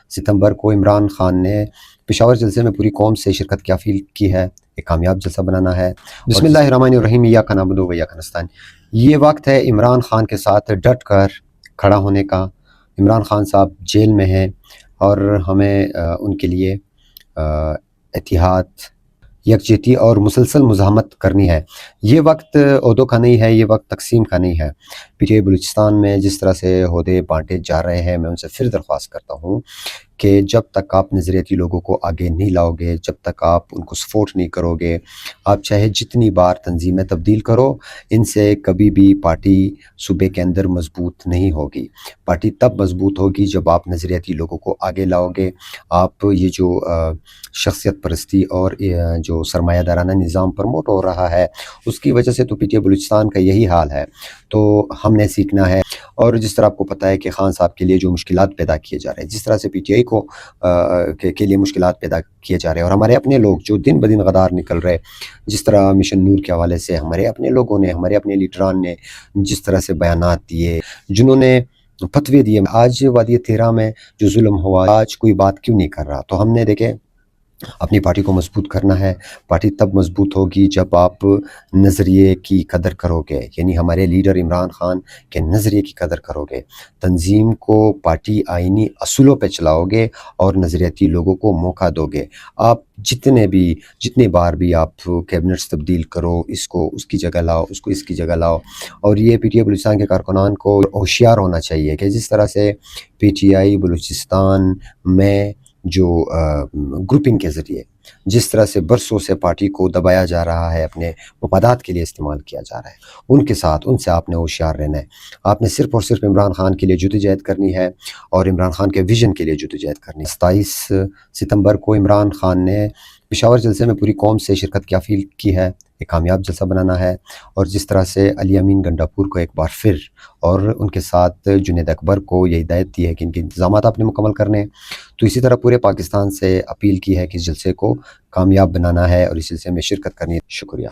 ستمبر کو عمران خان نے پشاور جلسے میں پوری قوم سے شرکت کی اپیل کی ہے، ایک کامیاب جلسہ بنانا ہے۔ بسم اللہ الرحمن الرحیم، ایاک نعبد و ایاک نستعین۔ یہ وقت ہے عمران خان کے ساتھ ڈٹ کر کھڑا ہونے کا۔ عمران خان صاحب جیل میں ہیں اور ہمیں ان کے لیے اتحاد، یکجہتی اور مسلسل مزاحمت کرنی ہے۔ یہ وقت عہدوں کا نہیں ہے، یہ وقت تقسیم کا نہیں ہے۔ پی ٹی آئی بلوچستان میں جس طرح سے عہدے بانٹے جا رہے ہیں، میں ان سے پھر درخواست کرتا ہوں کہ جب تک آپ نظریاتی لوگوں کو آگے نہیں لاؤ گے، جب تک آپ ان کو سپورٹ نہیں کرو گے، آپ چاہے جتنی بار تنظیمیں تبدیل کرو، ان سے کبھی بھی پارٹی صوبے کے اندر مضبوط نہیں ہوگی۔ پارٹی تب مضبوط ہوگی جب آپ نظریاتی لوگوں کو آگے لاؤ گے۔ آپ یہ جو شخصیت پرستی اور جو سرمایہ دارانہ نظام پروموٹ ہو رہا ہے، اس کی وجہ سے تو پی ٹی آئی بلوچستان کا یہی حال ہے۔ تو ہم نے سیکھنا ہے، اور جس طرح آپ کو پتہ ہے کہ خان صاحب کے لیے جو مشکلات پیدا کیے جا رہے ہیں، جس طرح سے پی ٹی آئی کو کے لیے مشکلات پیدا کیے جا رہے ہیں، اور ہمارے اپنے لوگ جو دن بدن غدار نکل رہے، جس طرح مشن نور کے حوالے سے ہمارے اپنے لوگوں نے، ہمارے اپنے لیڈران نے جس طرح سے بیانات دیے، جنہوں نے فتوے دیے، آج وادی تیرہ میں جو ظلم ہوا، آج کوئی بات کیوں نہیں کر رہا؟ تو ہم نے دیکھے اپنی پارٹی کو مضبوط کرنا ہے۔ پارٹی تب مضبوط ہوگی جب آپ نظریے کی قدر کرو گے، یعنی ہمارے لیڈر عمران خان کے نظریے کی قدر کرو گے، تنظیم کو پارٹی آئینی اصولوں پہ چلاؤ گے اور نظریاتی لوگوں کو موقع دو گے۔ آپ جتنے بار بھی آپ کیبنٹس تبدیل کرو، اس کو اس کی جگہ لاؤ، اس کو اس کی جگہ لاؤ، اور یہ پی ٹی آئی بلوچستان کے کارکنان کو ہوشیار ہونا چاہیے کہ جس طرح سے پی ٹی آئی بلوچستان میں جو گروپنگ کے ذریعے جس طرح سے برسوں سے پارٹی کو دبایا جا رہا ہے، اپنے مفادات کے لیے استعمال کیا جا رہا ہے، ان کے ساتھ ان سے آپ نے ہوشیار رہنا ہے۔ آپ نے صرف اور صرف عمران خان کے لیے جدوجہد کرنی ہے اور عمران خان کے ویژن کے لیے جدوجہد کرنی ہے۔ 27 ستمبر کو عمران خان نے پشاور جلسے میں پوری قوم سے شرکت کی اپیل کی ہے، ایک کامیاب جلسہ بنانا ہے، اور جس طرح سے علی امین گنڈاپور کو ایک بار پھر اور ان کے ساتھ جنید اکبر کو یہ ہدایت دی ہے کہ ان کے انتظامات آپ نے مکمل کرنے ہیں، تو اسی طرح پورے پاکستان سے اپیل کی ہے کہ اس جلسے کو کامیاب بنانا ہے اور اس جلسے میں شرکت کرنی ہے۔ شکریہ۔